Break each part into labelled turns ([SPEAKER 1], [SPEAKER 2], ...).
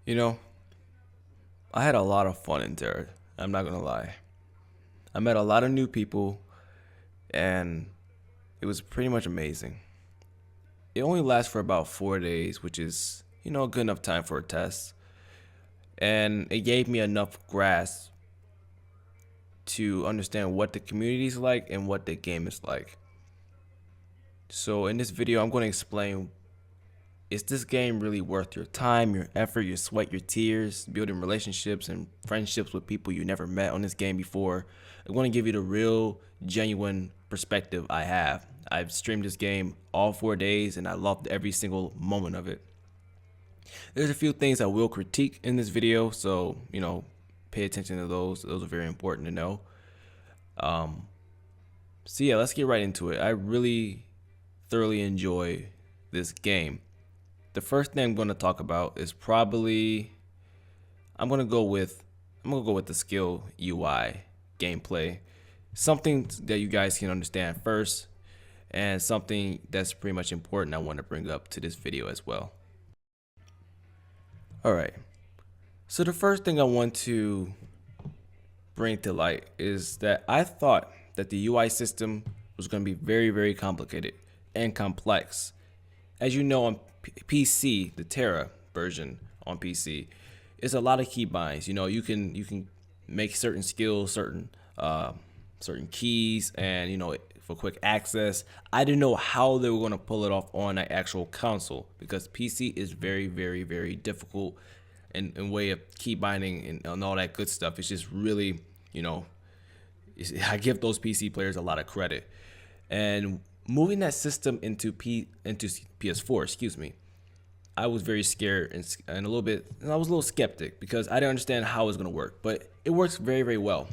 [SPEAKER 1] You know, I had a lot of fun in Terra. I'm not gonna lie. I met a lot of new people, and it was pretty much amazing. It only lasts for about 4 days, which is, a good enough time for a test. And it gave me enough grasp to understand what the community is like and what the game is like. So in this video, I'm going to explain, is this game really worth your time, your effort, your sweat, your tears, building relationships and friendships with people you never met on this game before? I'm going to give you the real, genuine perspective I have. I've streamed this game all 4 days and I loved every single moment of it. There's a few things I will critique in this video, so, pay attention to those. Those are very important to know. So yeah, let's get right into it. I really thoroughly enjoy this game. The first thing I'm going to talk about is probably I'm going to go with the skill UI gameplay. Something that you guys can understand first, and something that's pretty much important I want to bring up to this video as well. Alright, so the first thing I want to bring to light is that I thought that the UI system was going to be very, very complicated and complex. As you know, on PC, the Tera version on PC, is a lot of keybinds. You can make certain skills, certain keys, and for quick access. I didn't know how they were going to pull it off on an actual console, because PC is very, very, very difficult in way of key binding and all that good stuff. It's just really, I give those PC players a lot of credit. And moving that system into PS4, excuse me, I was very scared and I was a little skeptic because I didn't understand how it was going to work, but it works very, very well.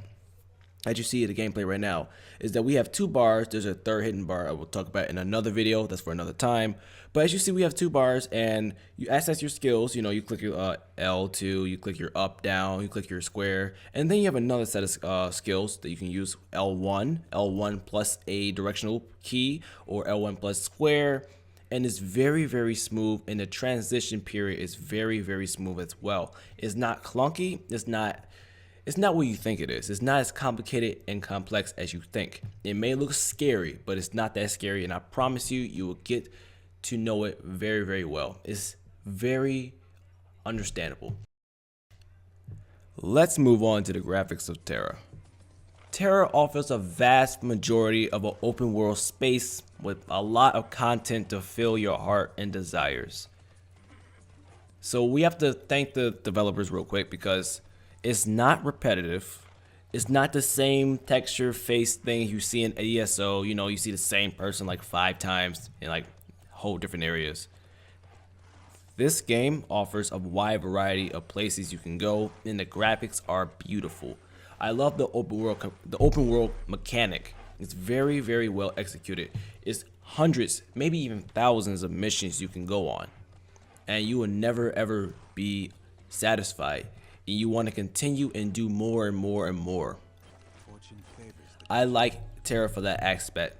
[SPEAKER 1] As you see in the gameplay right now, is that we have 2 bars. There's a third hidden bar I will talk about in another video. That's for another time. But as you see, we have 2 bars, and you access your skills. You click your L2, you click your up, down, you click your square, and then you have another set of skills that you can use: L1 plus a directional key, or L1 plus square. And it's very, very smooth, and the transition period is very, very smooth as well. It's not clunky. It's not what you think it is. It's not as complicated and complex as you think. It may look scary, but it's not that scary, and I promise you, you will get to know it very, very well. It's very understandable. Let's move on to the graphics of Tera. Tera offers a vast majority of an open world space with a lot of content to fill your heart and desires. So we have to thank the developers real quick, because it's not repetitive. It's not the same texture face thing you see in ESO. You see the same person like 5 times in like whole different areas. This game offers a wide variety of places you can go, and the graphics are beautiful. I love the open world mechanic. It's very, very well executed. It's hundreds, maybe even thousands of missions you can go on, and you will never ever be satisfied. You want to continue and do more and more and more. I like Tera for that aspect.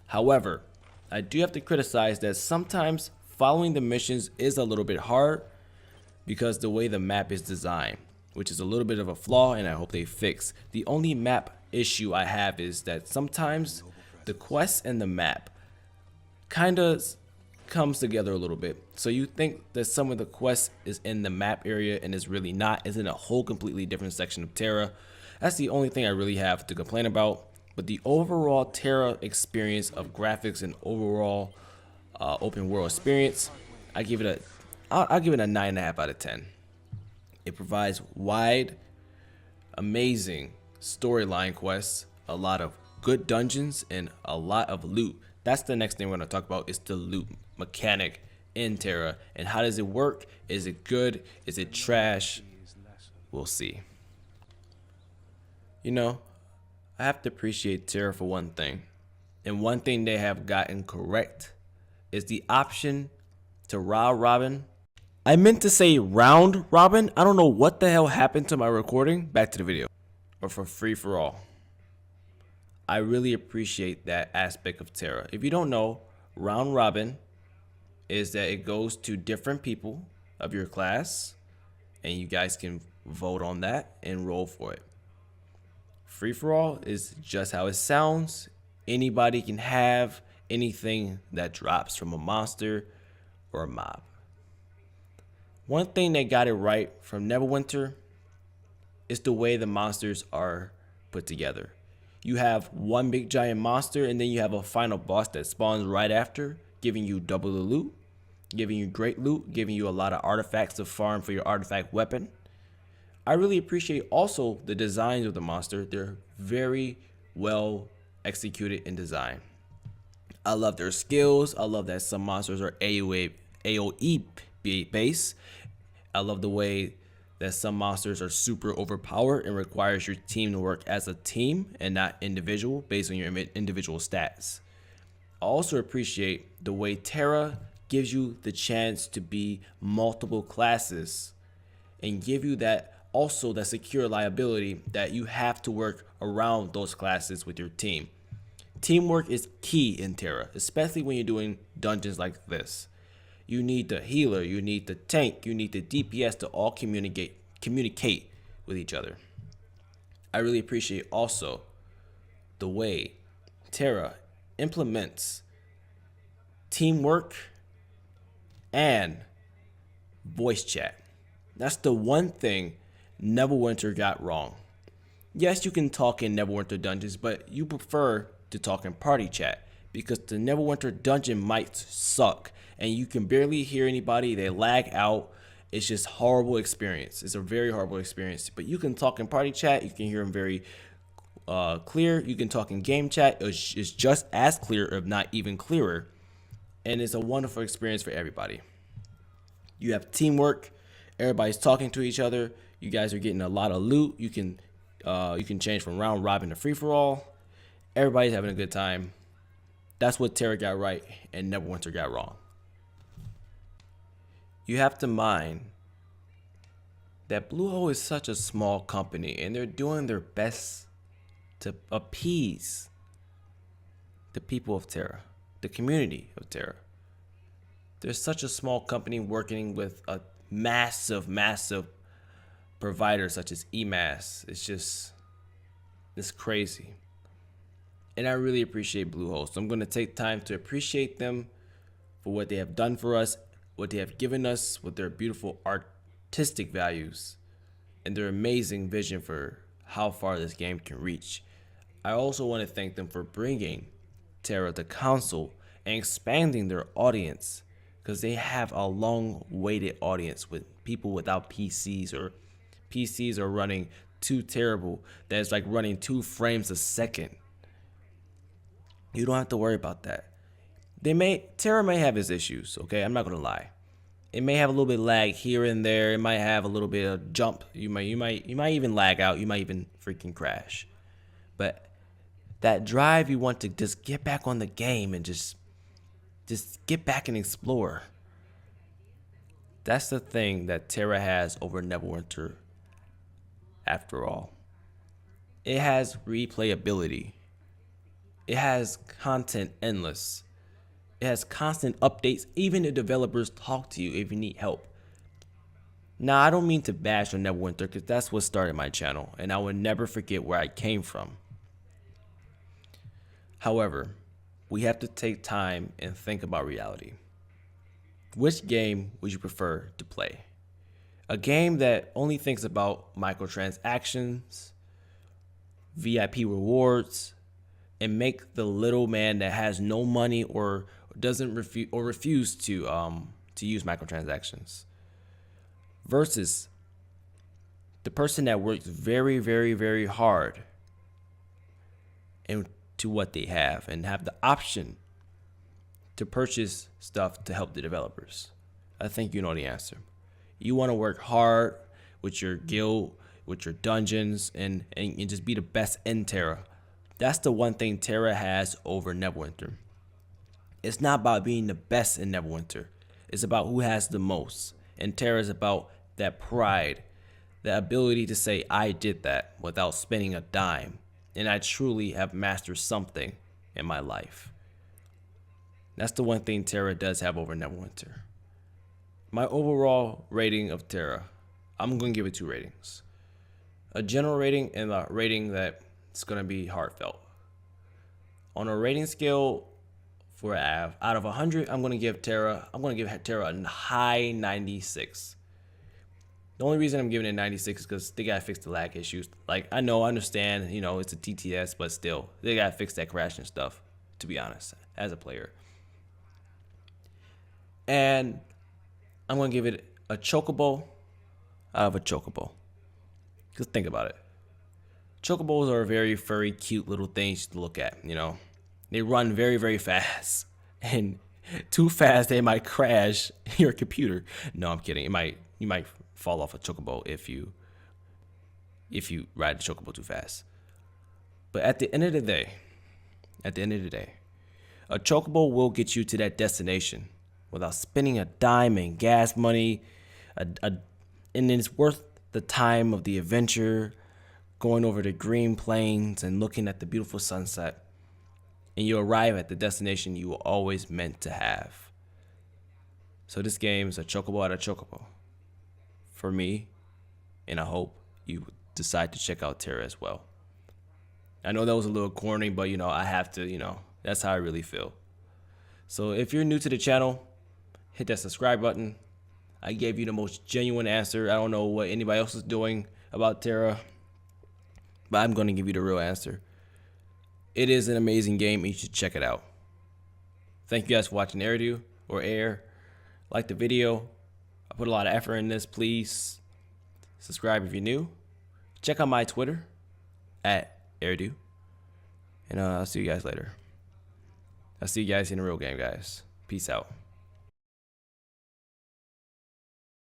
[SPEAKER 1] However, I do have to criticize that sometimes following the missions is a little bit hard because the way the map is designed, which is a little bit of a flaw, and I hope they fix. The only map issue I have is that sometimes the quests and the map kind of comes together a little bit. So you think that some of the quests is in the map area, and it's really not. It's in a whole completely different section of Tera. That's the only thing I really have to complain about. But the overall Tera experience of graphics and overall open world experience, I'll give it a 9.5 out of 10. It provides wide, amazing storyline quests, a lot of good dungeons, and a lot of loot. That's the next thing we're going to talk about, is the loot mechanic in Tera. And how does it work? Is it good? Is it trash? We'll see. I have to appreciate Tera for one thing. And one thing they have gotten correct is the option to round robin. I meant to say round robin. I don't know what the hell happened to my recording. Back to the video. Or for free for all. I really appreciate that aspect of Tera. If you don't know, round robin is that it goes to different people of your class and you guys can vote on that and roll for it. Free for all is just how it sounds. Anybody can have anything that drops from a monster or a mob. One thing that got it right from Neverwinter is the way the monsters are put together. You have one big giant monster, and then you have a final boss that spawns right after, giving you double the loot, giving you great loot, giving you a lot of artifacts to farm for your artifact weapon. I really appreciate also the designs of the monster. They're very well executed in design. I love their skills. I love that some monsters are AoE based. I love the way that some monsters are super overpowered and requires your team to work as a team and not individual based on your individual stats. I also appreciate the way Tera gives you the chance to be multiple classes and give you that also that secure liability that you have to work around those classes with your team. Teamwork is key in Tera, especially when you're doing dungeons like this. You need the healer, you need the tank, you need the DPS to all communicate with each other. I really appreciate also the way Tera implements teamwork and voice chat. That's the one thing Neverwinter got wrong. Yes, you can talk in Neverwinter dungeons, but you prefer to talk in party chat because the Neverwinter dungeon might suck and you can barely hear anybody. They lag out. It's just horrible experience. It's a very horrible experience. But you can talk in party chat. You can hear them very clear. You can talk in game chat. It's just as clear, if not even clearer. And it's a wonderful experience for everybody. You have teamwork. Everybody's talking to each other. You guys are getting a lot of loot. You can change from round robin to free for all. Everybody's having a good time. That's what Tera got right and Neverwinter got wrong. You have to mind that Bluehole is such a small company and they're doing their best to appease the people of Tera, the community of Tera. They're such a small company working with a massive provider such as EMAS. It's crazy. And I really appreciate Bluehole. So I'm going to take time to appreciate them for what they have done for us, what they have given us with their beautiful artistic values and their amazing vision for how far this game can reach. I also want to thank them for bringing Tera to console and expanding their audience because they have a long-waited audience with people without PCs, or PCs are running too terrible that it's like running 2 frames a second. You don't have to worry about that. Tera may have its issues, okay? I'm not gonna lie. It may have a little bit of lag here and there. It might have a little bit of jump. You might even lag out. You might even freaking crash. But that drive you want to just get back on the game and just get back and explore. That's the thing that Tera has over Neverwinter. After all, it has replayability. It has content endless. It has constant updates. Even the developers talk to you if you need help. Now, I don't mean to bash on Neverwinter because that's what started my channel, and I will never forget where I came from. However, we have to take time and think about reality. Which game would you prefer to play? A game that only thinks about microtransactions, VIP rewards, and make the little man that has no money or refuse to use microtransactions, versus the person that works very, very, very hard into what they have and have the option to purchase stuff to help the developers. I think you know the answer. You want to work hard with your guild, with your dungeons, and just be the best in Tera. That's the one thing Tera has over Neverwinter. It's not about being the best in Neverwinter. It's about who has the most. And Tera is about that pride, the ability to say, I did that without spending a dime. And I truly have mastered something in my life. That's the one thing Tera does have over Neverwinter. My overall rating of Tera, I'm going to give it 2 ratings. A general rating and a rating that's going to be heartfelt. On a rating scale for out of 100, I'm going to give Tera a high 96. The only reason I'm giving it 96 is because they got to fix the lag issues. Like, I understand, it's a TTS, but still, they got to fix that crashing stuff, to be honest, as a player. And I'm going to give it a chocobo out of a chocobo. Just think about it. Chocobos are very furry, cute little things to look at, They run very, very fast. And too fast, they might crash your computer. No, I'm kidding. You might fall off a chocobo if you ride the chocobo too fast. But at the end of the day, a chocobo will get you to that destination without spending a dime in gas money, and it's worth the time of the adventure, going over the green plains and looking at the beautiful sunset, and you arrive at the destination you were always meant to have. So this game is a chocobo out of chocobo for me, and I hope you decide to check out Tera as well. I know that was a little corny, but I have to, that's how I really feel. So if you're new to the channel, hit that subscribe button. I gave you the most genuine answer. I don't know what anybody else is doing about Tera, but I'm going to give you the real answer. It is an amazing game, and you should check it out. Thank you guys for watching Aerdou or Air. Like the video. I put a lot of effort in this. Please subscribe if you're new. Check out my Twitter at Aerdou. And I'll see you guys later. I'll see you guys in the real game, guys. Peace out.